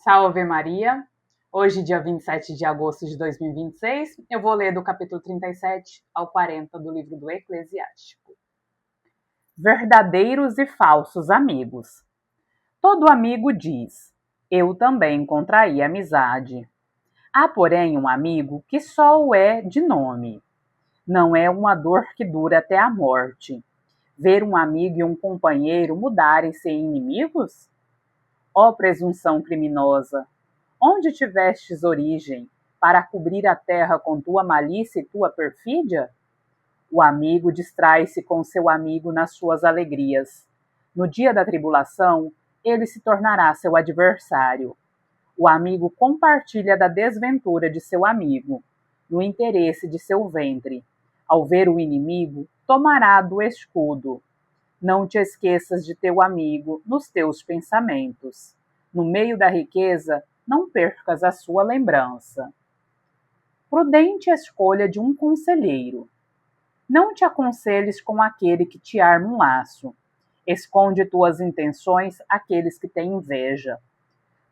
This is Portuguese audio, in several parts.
Salve Maria! Hoje, dia 27 de agosto de 2026, eu vou ler do capítulo 37 ao 40 do livro do Eclesiástico. Verdadeiros e falsos amigos. Todo amigo diz: eu também contraí amizade. Há, porém, um amigo que só o é de nome. Não é uma dor que dura até a morte. Ver um amigo e um companheiro mudarem-se em inimigos? Ó presunção criminosa! Onde tivestes origem, para cobrir a terra com tua malícia e tua perfídia? O amigo distrai-se com seu amigo nas suas alegrias. No dia da tribulação, ele se tornará seu adversário. O amigo compartilha da desventura de seu amigo, no interesse de seu ventre. Ao ver o inimigo, tomará do escudo. Não te esqueças de teu amigo nos teus pensamentos. No meio da riqueza, não percas a sua lembrança. Prudente escolha de um conselheiro. Não te aconselhes com aquele que te arma um laço. Esconde tuas intenções àqueles que têm inveja.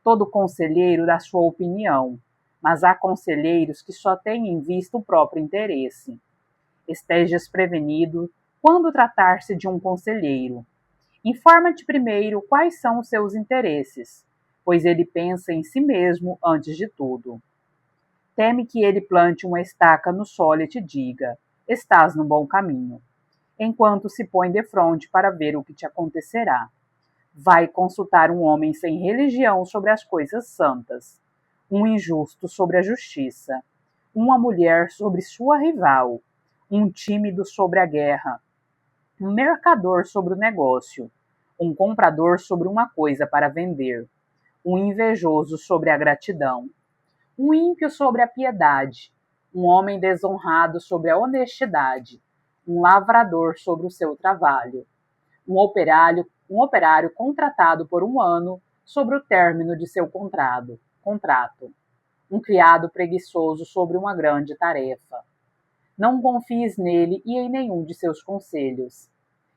Todo conselheiro dá sua opinião, mas há conselheiros que só têm em vista o próprio interesse. Estejas prevenido quando tratar-se de um conselheiro. Informa-te primeiro quais são os seus interesses, pois ele pensa em si mesmo antes de tudo. Teme que ele plante uma estaca no solo e te diga: estás no bom caminho, enquanto se põe defronte para ver o que te acontecerá. Vai consultar um homem sem religião sobre as coisas santas, um injusto sobre a justiça, uma mulher sobre sua rival, um tímido sobre a guerra, um mercador sobre o negócio, um comprador sobre uma coisa para vender, um invejoso sobre a gratidão, um ímpio sobre a piedade, um homem desonrado sobre a honestidade, um lavrador sobre o seu trabalho, um operário contratado por um ano sobre o término de seu contrato, um criado preguiçoso sobre uma grande tarefa. Não confies nele e em nenhum de seus conselhos.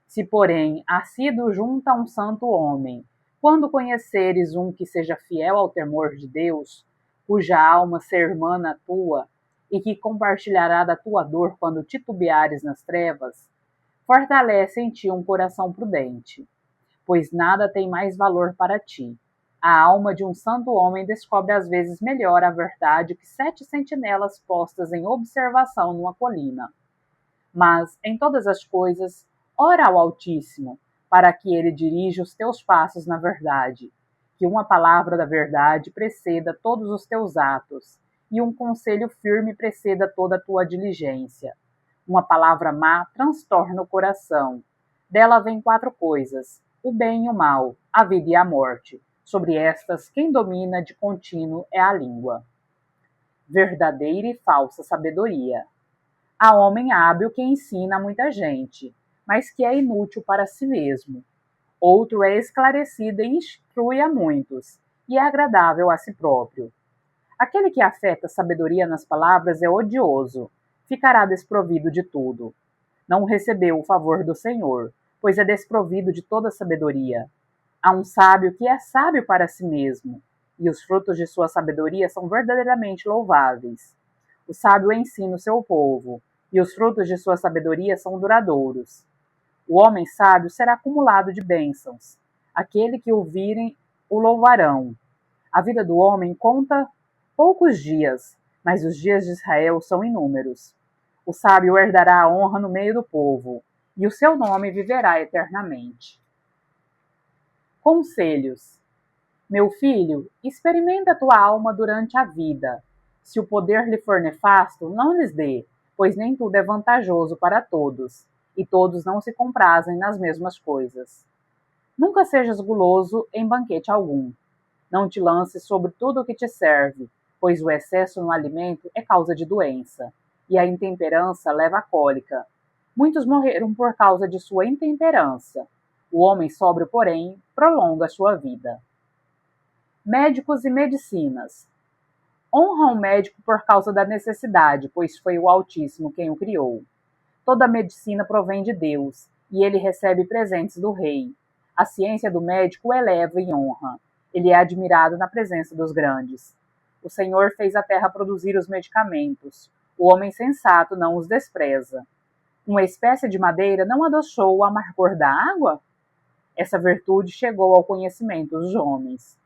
Se, porém, assíduo junto a um santo homem, quando conheceres um que seja fiel ao temor de Deus, cuja alma ser irmã na tua, e que compartilhará da tua dor quando titubeares nas trevas, fortalece em ti um coração prudente, pois nada tem mais valor para ti. A alma de um santo homem descobre às vezes melhor a verdade que 7 sentinelas postas em observação numa colina. Mas, em todas as coisas, ora ao Altíssimo, para que ele dirija os teus passos na verdade, que uma palavra da verdade preceda todos os teus atos, e um conselho firme preceda toda a tua diligência. Uma palavra má transtorna o coração. Dela vêm 4 coisas: o bem e o mal, a vida e a morte. Sobre estas, quem domina de contínuo é a língua. Verdadeira e falsa sabedoria. Há homem hábil que ensina a muita gente, mas que é inútil para si mesmo. Outro é esclarecido e instrui a muitos, e é agradável a si próprio. Aquele que afeta sabedoria nas palavras é odioso, ficará desprovido de tudo. Não recebeu o favor do Senhor, pois é desprovido de toda sabedoria. Há um sábio que é sábio para si mesmo, e os frutos de sua sabedoria são verdadeiramente louváveis. O sábio ensina o seu povo, e os frutos de sua sabedoria são duradouros. O homem sábio será acumulado de bênçãos. Aquele que o virem o louvarão. A vida do homem conta poucos dias, mas os dias de Israel são inúmeros. O sábio herdará a honra no meio do povo, e o seu nome viverá eternamente. Conselhos. Meu filho, experimenta a tua alma durante a vida. Se o poder lhe for nefasto, não lhes dê, pois nem tudo é vantajoso para todos, e todos não se comprazem nas mesmas coisas. Nunca sejas guloso em banquete algum. Não te lances sobre tudo o que te serve, pois o excesso no alimento é causa de doença, e a intemperança leva à cólica. Muitos morreram por causa de sua intemperança. O homem sóbrio, porém, prolonga a sua vida. Médicos e medicinas. Honra um médico por causa da necessidade, pois foi o Altíssimo quem o criou. Toda a medicina provém de Deus, e ele recebe presentes do rei. A ciência do médico eleva e honra. Ele é admirado na presença dos grandes. O Senhor fez a terra produzir os medicamentos. O homem sensato não os despreza. Uma espécie de madeira não adoçou o amargor da água? Essa virtude chegou ao conhecimento dos homens.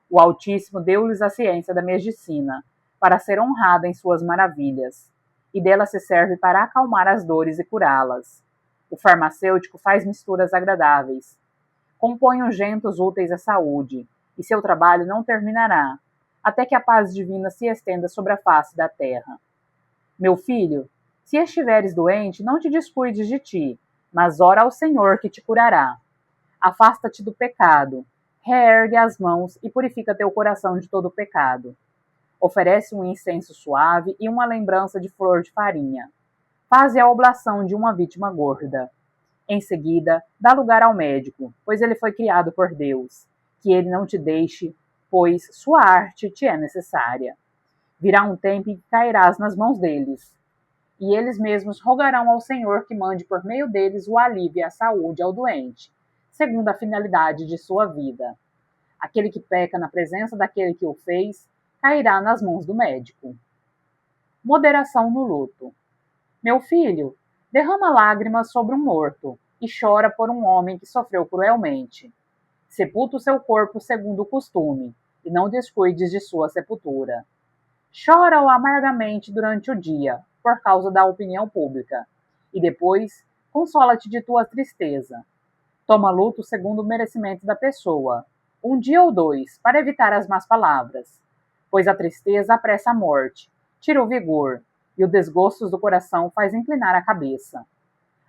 O Altíssimo deu-lhes a ciência da medicina, para ser honrada em suas maravilhas, e dela se serve para acalmar as dores e curá-las. O farmacêutico faz misturas agradáveis, compõe ungentos úteis à saúde, e seu trabalho não terminará, até que a paz divina se estenda sobre a face da terra. Meu filho, se estiveres doente, não te descuides de ti, mas ora ao Senhor que te curará. Afasta-te do pecado, reergue as mãos e purifica teu coração de todo o pecado. Oferece um incenso suave e uma lembrança de flor de farinha. Faze a oblação de uma vítima gorda. Em seguida, dá lugar ao médico, pois ele foi criado por Deus. Que ele não te deixe, pois sua arte te é necessária. Virá um tempo em que cairás nas mãos deles, e eles mesmos rogarão ao Senhor que mande por meio deles o alívio e a saúde ao doente, segundo a finalidade de sua vida. Aquele que peca na presença daquele que o fez, cairá nas mãos do médico. Moderação no luto. Meu filho, derrama lágrimas sobre um morto e chora por um homem que sofreu cruelmente. Sepulta o seu corpo segundo o costume, e não descuides de sua sepultura. Chora-o amargamente durante o dia, por causa da opinião pública, e depois consola-te de tua tristeza. Toma luto segundo o merecimento da pessoa, um dia ou dois, para evitar as más palavras, pois a tristeza apressa a morte, tira o vigor, e o desgosto do coração faz inclinar a cabeça.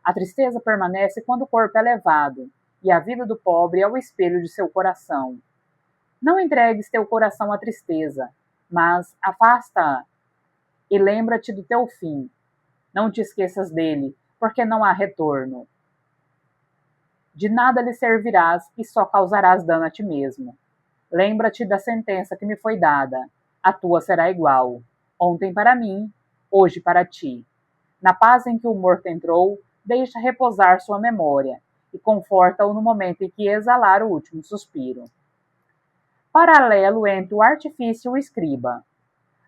A tristeza permanece quando o corpo é levado, e a vida do pobre é o espelho de seu coração. Não entregues teu coração à tristeza, mas afasta-a e lembra-te do teu fim. Não te esqueças dele, porque não há retorno. De nada lhe servirás e só causarás dano a ti mesmo. Lembra-te da sentença que me foi dada. A tua será igual. Ontem para mim, hoje para ti. Na paz em que o morto entrou, deixa repousar sua memória e conforta-o no momento em que exalar o último suspiro. Paralelo entre o artifício e o escriba.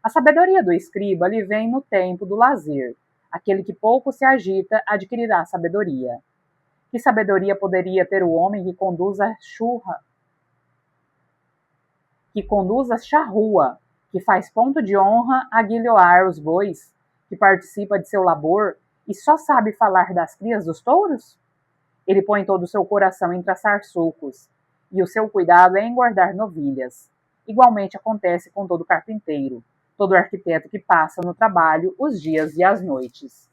A sabedoria do escriba lhe vem no tempo do lazer. Aquele que pouco se agita adquirirá sabedoria. Que sabedoria poderia ter o homem que conduz a charrua, que faz ponto de honra a guilhoar os bois, que participa de seu labor e só sabe falar das crias dos touros? Ele põe todo o seu coração em traçar sulcos, e o seu cuidado é engordar novilhas. Igualmente acontece com todo carpinteiro, todo arquiteto que passa no trabalho os dias e as noites.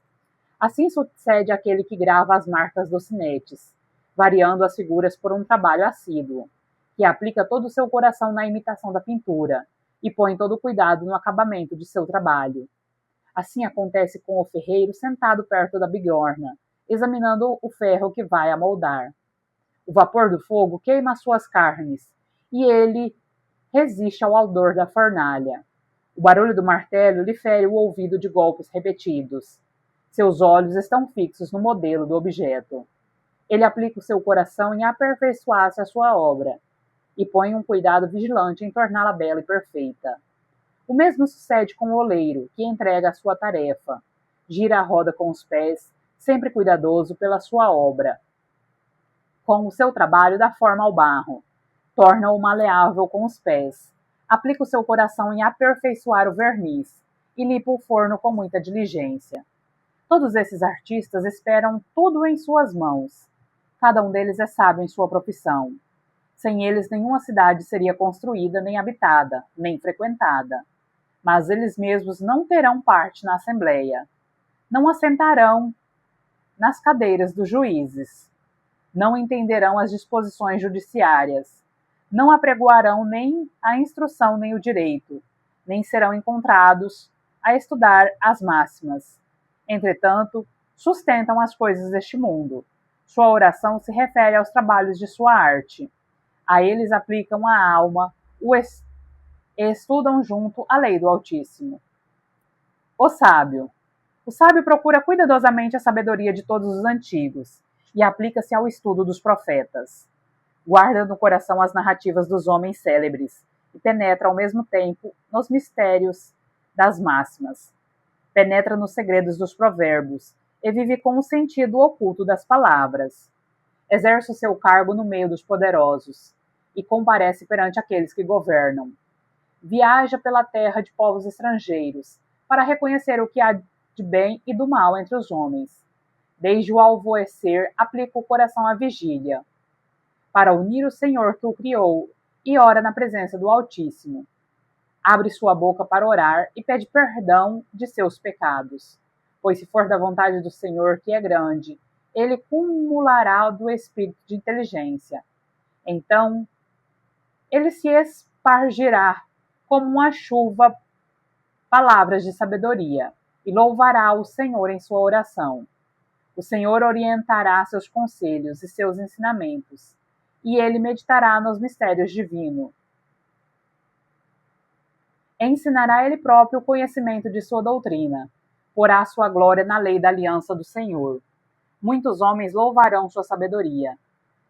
Assim sucede aquele que grava as marcas dos cinetes, variando as figuras por um trabalho assíduo, que aplica todo o seu coração na imitação da pintura e põe todo o cuidado no acabamento de seu trabalho. Assim acontece com o ferreiro sentado perto da bigorna, examinando o ferro que vai amoldar. O vapor do fogo queima as suas carnes, e ele resiste ao ardor da fornalha. O barulho do martelo lhe fere o ouvido de golpes repetidos. Seus olhos estão fixos no modelo do objeto. Ele aplica o seu coração em aperfeiçoar-se a sua obra, e põe um cuidado vigilante em torná-la bela e perfeita. O mesmo sucede com o oleiro, que entrega a sua tarefa. Gira a roda com os pés, sempre cuidadoso pela sua obra. Com o seu trabalho dá forma ao barro. Torna-o maleável com os pés. Aplica o seu coração em aperfeiçoar o verniz e limpa o forno com muita diligência. Todos esses artistas esperam tudo em suas mãos. Cada um deles é sábio em sua profissão. Sem eles, nenhuma cidade seria construída, nem habitada, nem frequentada. Mas eles mesmos não terão parte na Assembleia. Não assentarão nas cadeiras dos juízes. Não entenderão as disposições judiciárias. Não apregoarão nem a instrução nem o direito, nem serão encontrados a estudar as máximas. Entretanto, sustentam as coisas deste mundo. Sua oração se refere aos trabalhos de sua arte. A eles aplicam a alma e estudam junto a lei do Altíssimo. O sábio. O sábio procura cuidadosamente a sabedoria de todos os antigos e aplica-se ao estudo dos profetas. Guarda no coração as narrativas dos homens célebres e penetra ao mesmo tempo nos mistérios das máximas. Penetra nos segredos dos provérbios e vive com o sentido oculto das palavras. Exerce o seu cargo no meio dos poderosos e comparece perante aqueles que governam. Viaja pela terra de povos estrangeiros para reconhecer o que há de bem e do mal entre os homens. Desde o alvorecer aplica o coração à vigília, para unir o Senhor que o criou, e ora na presença do Altíssimo. Abre sua boca para orar e pede perdão de seus pecados, pois se for da vontade do Senhor que é grande, ele cumulará do espírito de inteligência. Então, ele se espargirá como uma chuva palavras de sabedoria, e louvará o Senhor em sua oração. O Senhor orientará seus conselhos e seus ensinamentos, e ele meditará nos mistérios divinos. Ensinará ele próprio o conhecimento de sua doutrina, porá sua glória na lei da aliança do Senhor. Muitos homens louvarão sua sabedoria.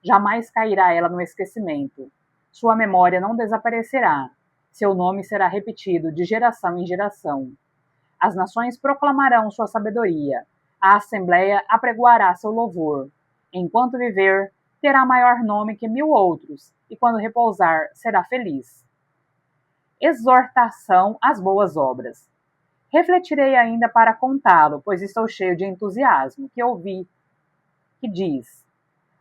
Jamais cairá ela no esquecimento. Sua memória não desaparecerá. Seu nome será repetido de geração em geração. As nações proclamarão sua sabedoria. A Assembleia apregoará seu louvor. Enquanto viver, terá maior nome que 1000 outros, e quando repousar, será feliz. Exortação às boas obras. Refletirei ainda para contá-lo, pois estou cheio de entusiasmo, que diz: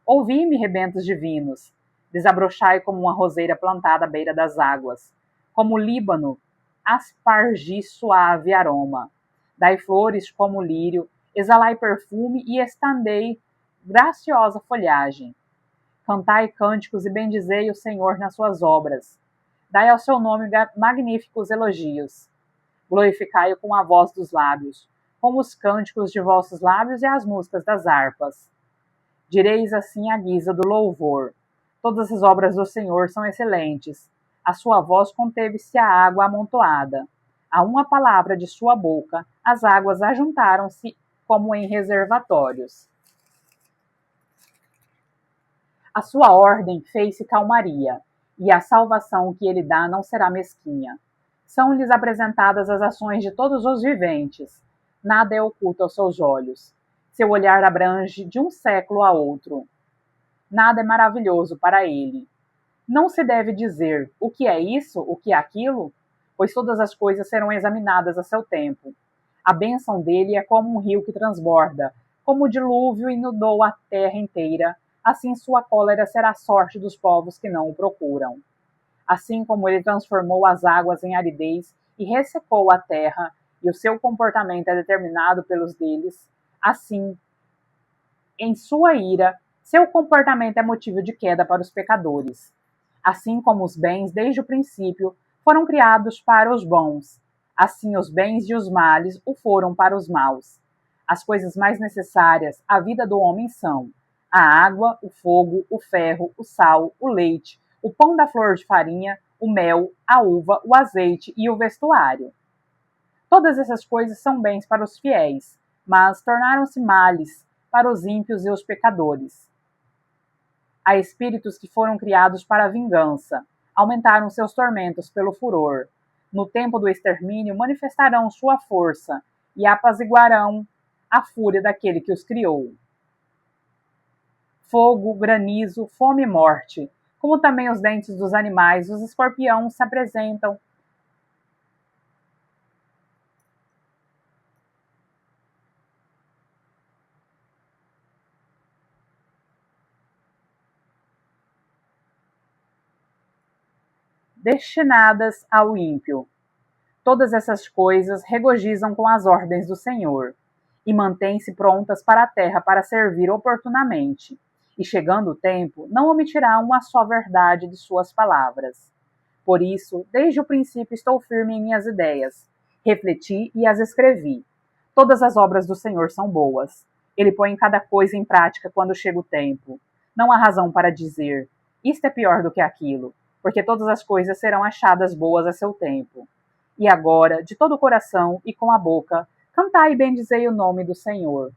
Ouvi-me, rebentos divinos, desabrochai como uma roseira plantada à beira das águas, como o Líbano, aspargi suave aroma. Dai flores como o lírio, exalai perfume e estendei graciosa folhagem. Cantai cânticos e bendizei o Senhor nas suas obras. Dai ao seu nome magníficos elogios. Glorificai-o com a voz dos lábios, com os cânticos de vossos lábios e as músicas das harpas. Direis assim à guisa do louvor: todas as obras do Senhor são excelentes. A sua voz conteve-se a água amontoada. A uma palavra de sua boca, as águas ajuntaram-se como em reservatórios. A sua ordem fez-se calmaria, e a salvação que ele dá não será mesquinha. São-lhes apresentadas as ações de todos os viventes. Nada é oculto aos seus olhos. Seu olhar abrange de um século a outro. Nada é maravilhoso para ele. Não se deve dizer o que é isso, o que é aquilo, pois todas as coisas serão examinadas a seu tempo. A bênção dele é como um rio que transborda, como o dilúvio inundou a terra inteira, assim sua cólera será a sorte dos povos que não o procuram. Assim como ele transformou as águas em aridez e ressecou a terra, e o seu comportamento é determinado pelos deles, assim, em sua ira, seu comportamento é motivo de queda para os pecadores. Assim como os bens, desde o princípio, foram criados para os bons, assim os bens e os males o foram para os maus. As coisas mais necessárias à vida do homem são a água, o fogo, o ferro, o sal, o leite, o pão da flor de farinha, o mel, a uva, o azeite e o vestuário. Todas essas coisas são bens para os fiéis, mas tornaram-se males para os ímpios e os pecadores. Há espíritos que foram criados para a vingança, aumentaram seus tormentos pelo furor. No tempo do extermínio manifestarão sua força e apaziguarão a fúria daquele que os criou. Fogo, granizo, fome e morte, como também os dentes dos animais, os escorpiões se apresentam destinadas ao ímpio. Todas essas coisas regozijam com as ordens do Senhor, e mantêm-se prontas para a terra para servir oportunamente, e chegando o tempo, não omitirá uma só verdade de suas palavras. Por isso, desde o princípio estou firme em minhas ideias, refleti e as escrevi. Todas as obras do Senhor são boas. Ele põe cada coisa em prática quando chega o tempo. Não há razão para dizer, isto é pior do que aquilo, porque todas as coisas serão achadas boas a seu tempo. E agora, de todo o coração e com a boca, cantai e bendizei o nome do Senhor.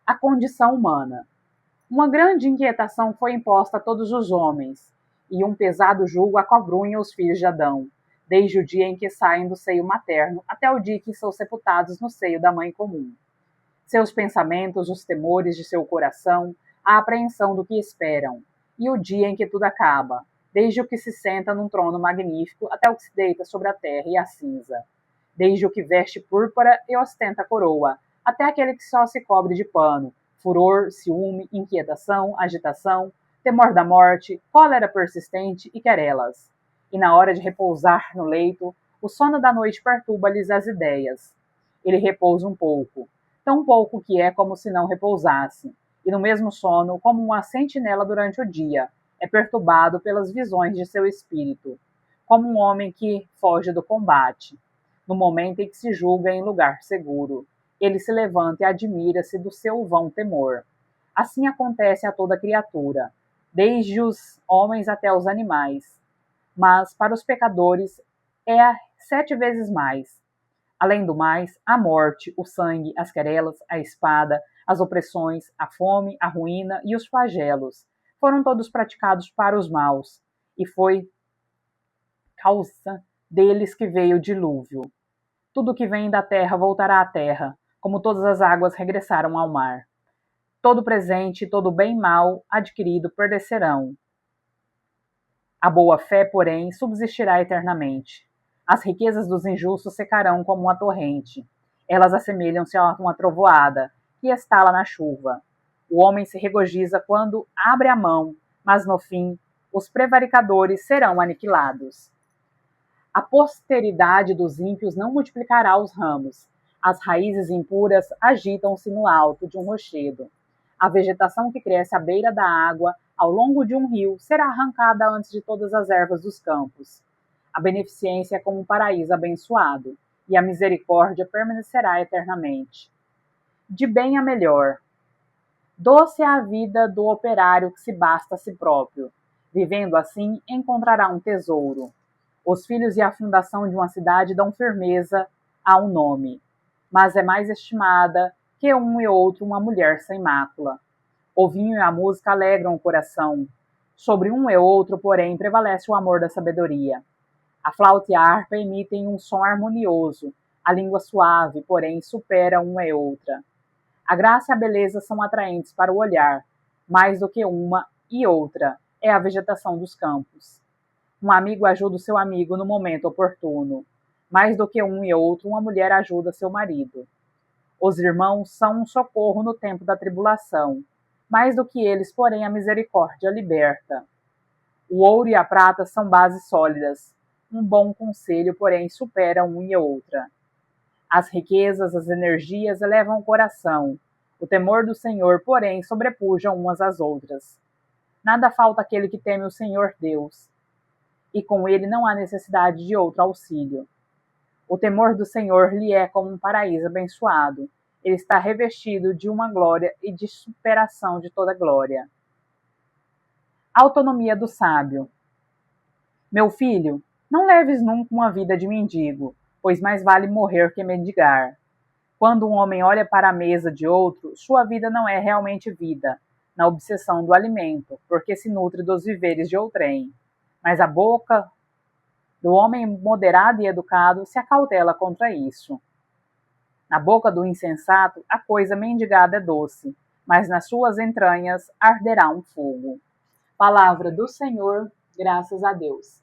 A condição humana. Uma grande inquietação foi imposta a todos os homens, e um pesado jugo acobrunha os filhos de Adão, desde o dia em que saem do seio materno até o dia em que são sepultados no seio da mãe comum. Seus pensamentos, os temores de seu coração, a apreensão do que esperam, e o dia em que tudo acaba, desde o que se senta num trono magnífico até o que se deita sobre a terra e a cinza, desde o que veste púrpura e ostenta coroa, até aquele que só se cobre de pano, furor, ciúme, inquietação, agitação, temor da morte, cólera persistente e querelas. E na hora de repousar no leito, o sono da noite perturba-lhes as ideias. Ele repousa um pouco, tão pouco que é como se não repousasse, e no mesmo sono, como uma sentinela durante o dia, é perturbado pelas visões de seu espírito, como um homem que foge do combate. No momento em que se julga em lugar seguro, ele se levanta e admira-se do seu vão temor. Assim acontece a toda criatura, desde os homens até os animais. Mas para os pecadores é 7 vezes mais. Além do mais, a morte, o sangue, as querelas, a espada, as opressões, a fome, a ruína e os flagelos foram todos praticados para os maus, e foi causa deles que veio o dilúvio. Tudo que vem da terra voltará à terra, como todas as águas regressaram ao mar. Todo presente e todo bem mal adquirido perecerão. A boa-fé, porém, subsistirá eternamente. As riquezas dos injustos secarão como uma torrente. Elas assemelham-se a uma trovoada que estala na chuva. O homem se regozija quando abre a mão, mas no fim, os prevaricadores serão aniquilados. A posteridade dos ímpios não multiplicará os ramos. As raízes impuras agitam-se no alto de um rochedo. A vegetação que cresce à beira da água, ao longo de um rio, será arrancada antes de todas as ervas dos campos. A beneficência é como um paraíso abençoado, e a misericórdia permanecerá eternamente. De bem a melhor. Doce é a vida do operário que se basta a si próprio. Vivendo assim, encontrará um tesouro. Os filhos e a fundação de uma cidade dão firmeza a um nome, mas é mais estimada que um e outro uma mulher sem mácula. O vinho e a música alegram o coração. Sobre um e outro, porém, prevalece o amor da sabedoria. A flauta e a harpa emitem um som harmonioso. A língua suave, porém, supera uma e outra. A graça e a beleza são atraentes para o olhar. Mais do que uma e outra é a vegetação dos campos. Um amigo ajuda o seu amigo no momento oportuno. Mais do que um e outro, uma mulher ajuda seu marido. Os irmãos são um socorro no tempo da tribulação. Mais do que eles, porém, a misericórdia liberta. O ouro e a prata são bases sólidas. Um bom conselho, porém, supera um e outra. As riquezas, as energias elevam o coração. O temor do Senhor, porém, sobrepuja umas às outras. Nada falta àquele que teme o Senhor Deus, e com ele não há necessidade de outro auxílio. O temor do Senhor lhe é como um paraíso abençoado. Ele está revestido de uma glória e de superação de toda glória. Autonomia do sábio. Meu filho, não leves nunca uma vida de mendigo, pois mais vale morrer que mendigar. Quando um homem olha para a mesa de outro, sua vida não é realmente vida, na obsessão do alimento, porque se nutre dos viveres de outrem. Mas a boca do homem moderado e educado se acautela contra isso. Na boca do insensato, a coisa mendigada é doce, mas nas suas entranhas arderá um fogo. Palavra do Senhor, graças a Deus.